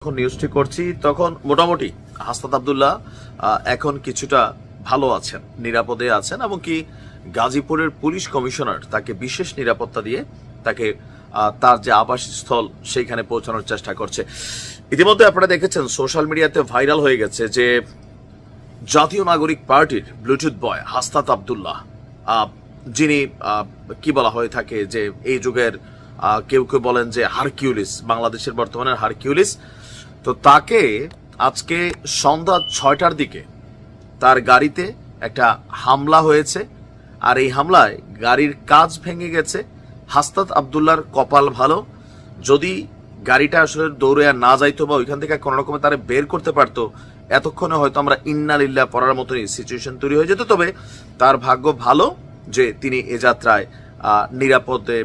যখন নিউজটি করছি তখন মোটামুটি হাসনাত আব্দুল্লাহ এখন কিছুটা ভালো আছেন, নিরাপদে আছেন, এবং কি গাজীপুরের পুলিশ কমিশনার তাকে বিশেষ নিরাপত্তা দিয়ে তাকে তার যে আবাসস্থল সেইখানে পৌঁছানোর চেষ্টা করছে। ইতিমধ্যে আপনারা দেখেছেন সোশ্যাল মিডিয়াতে ভাইরাল হয়ে গেছে যে জাতীয় নাগরিক পার্টির ব্লুটুথ বয় হাসনাত আব্দুল্লাহ, যিনি কি বলা হয়ে থাকে যে এই যুগের কেউ কেউ বলেন যে হারকিউলিস, বাংলাদেশের বর্তমানের হারকিউলিস। তো তাকে আজকে সন্ধ্যা 6টার দিকে তার গাড়িতে একটা হামলা হয়েছে, আর এই হামলায় গাড়ির কাঁচ ভেঙে গেছে। হাসনাত আব্দুল্লাহর কপাল ভালো, যদি গাড়িটা আসলে দৌড়ে আর না যাইতো বা ওইখান থেকে কোনো রকমে তারা বের করতে পারতো, এতক্ষণে হয়তো আমরা ইন্না লিল্লাহ পড়ার মতনই সিচুয়েশন তৈরি হয়ে যেত। তবে তার ভাগ্য ভালো যে তিনি এ যাত্রায় নিরাপদে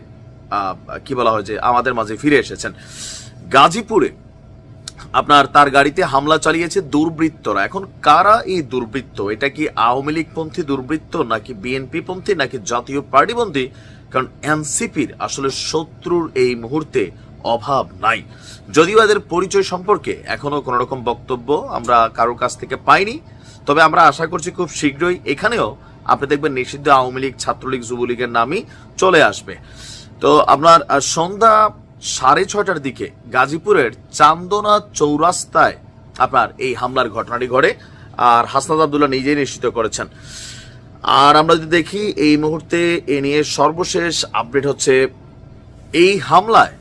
কি বলা হয় যে আমাদের মাঝে ফিরে এসেছেন। গাজীপুরে আপনার তার গাড়িতে হামলা চালিয়েছে দুর্বৃত্তরা। এখন কারা এই দুর্বৃত্ত? এটা কি আওয়ামী লীগ পন্থী দুর্বৃত্ত, নাকি বিএনপি পন্থী, নাকি জাতীয় পার্টিপন্থী? কারণ এনসিপির আসলে শত্রুর এই মুহূর্তে অভাব নাই। যদিও এদের পরিচয় সম্পর্কে এখনো কোন রকম বক্তব্য আমরা কারোর কাছ থেকে পাইনি, তবে আমরা আশা করছি খুব শীঘ্রই এখানেও আপনি দেখবেন নিষিদ্ধ আওয়ামী লীগ, ছাত্রলীগ, যুবলীগের নামই চলে আসবে। তো আপনার সন্ধ্যা 6:30টার দিকে গাজীপুরের চান্দনা চৌরাস্তায় আপনার এই হামলার ঘটনাটি ঘটে, আর হাসনাত আব্দুল্লাহ নিজেই নিশ্চিত করেছেন। আর আমরা যদি দেখি এই মুহূর্তে এ নিয়ে সর্বশেষ আপডেট হচ্ছে এই হামলায়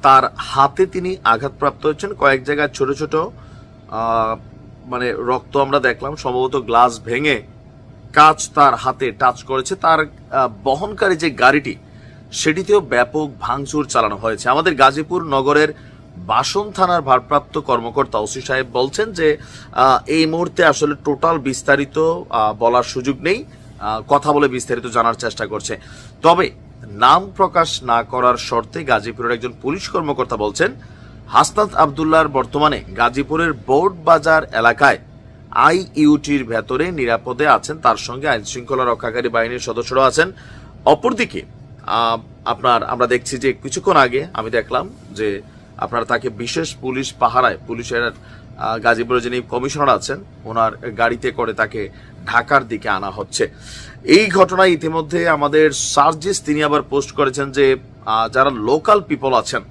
তার হাতে তিনি আঘাতপ্রাপ্ত হয়েছেন, কয়েক জায়গায় ছোট ছোট মানে রক্ত আমরা দেখলাম, সম্ভবত গ্লাস ভেঙে কাঁচ তার হাতে টাচ করেছে। তার বহনকারী যে গাড়িটি সেটিতেও ব্যাপক ভাঙচুর চালানো হয়েছে। আমাদের গাজীপুর নগরের বাসন থানার ভারপ্রাপ্ত কর্মকর্তা ওসি সাহেব বলছেন যে এই মুহূর্তে আসলে টোটাল বিস্তারিত বলার সুযোগ নেই, কথা বলে বিস্তারিত জানার চেষ্টা করছে। তবে নাম প্রকাশ না করার শর্তে গাজীপুরের একজন পুলিশ কর্মকর্তা বলছেন হাসনাত আব্দুল্লাহর বর্তমানে গাজীপুরের বোর্ড বাজার এলাকায় আইইউটির ভেতরে নিরাপদে আছেন, তার সঙ্গে আইন শৃঙ্খলা রক্ষাকারী বাহিনীর সদস্যরা আছেন। অপরদিকে আপনার আমরা দেখছি যে কিছুক্ষণ আগে আমি দেখলাম যে আপনার তাকে বিশেষ পুলিশ পাহারায়, পুলিশের গাজীপুরের যিনি কমিশনার আছেন ওনার গাড়িতে করে তাকে ঢাকার দিকে আনা হচ্ছে। এই ঘটনায় ইতিমধ্যে আমাদের সার্জিস তিনি আবার পোস্ট করেছেন যে যারা লোকাল পিপল আছেন,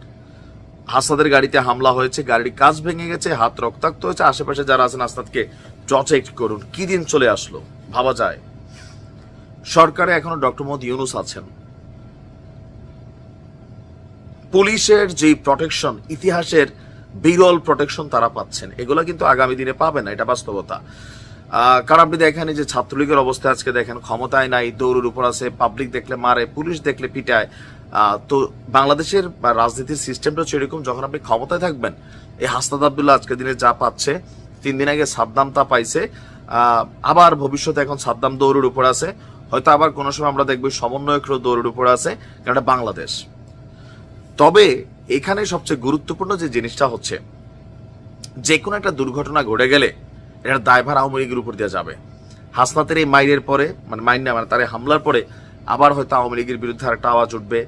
হাসনাতের গাড়িতে হামলা হয়েছে, গাড়ির কাঁচ ভেঙে গেছে, হাত রক্তাক্ত হয়েছে, আশেপাশে যারা আছেন হাসনাতকে প্রটেক্ট করুন। কি দিন চলে আসলো ভাবা যায়। সরকারে এখনো ডক্টর মোহাম্মদ ইউনূস আছেন, পুলিশের যে প্রটেকশন, ইতিহাসের বিরল প্রটেকশন তারা পাচ্ছেন, এগুলো কিন্তু আগামী দিনে পাবে না, এটা বাস্তবতা। কারণ আপনি দেখেন যে ছাত্রলীগের অবস্থা আজকে দেখেন, ক্ষমতায় নাই, দৌড়ের উপর আছে, পাবলিক দেখলে মারে, পুলিশ দেখলে পিটায়। তো বাংলাদেশের রাজনীতির সিস্টেমটা সেরকম, যখন আপনি ক্ষমতায় থাকবেন, এই হাসনাত আব্দুল্লাহ আজকের দিনে যা পাচ্ছে, 3 দিন আগে সাদ্দাম তা পাইছে, আবার ভবিষ্যতে এখন সাদ্দাম দৌড়ের উপর আছে, হয়তো আবার কোনো সময় আমরা দেখবো সমন্বয়করাও দৌড়ের উপর আছে, কারণ এটা বাংলাদেশ। তবে এখানে সবচেয়ে গুরুত্বপূর্ণ যে জিনিসটা হচ্ছে, যে কোনো একটা দুর্ঘটনা ঘটে গেলে এটার দায়ভার আওয়ামী লীগের উপর দেওয়া যাবে। হাসনাতের এই মাইরের পরে, মানে তার হামলার পরে আবার হয়তো আওয়ামী লীগের বিরুদ্ধে একটা আওয়াজ উঠবে।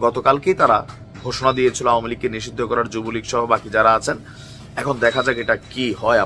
গতকালকেই তারা ঘোষণা দিয়েছিল আওয়ামী লীগকে নিষিদ্ধ করার, যুবলীগ সহ বাকি যারা আছেন। এখন দেখা যাক এটা কি হয়।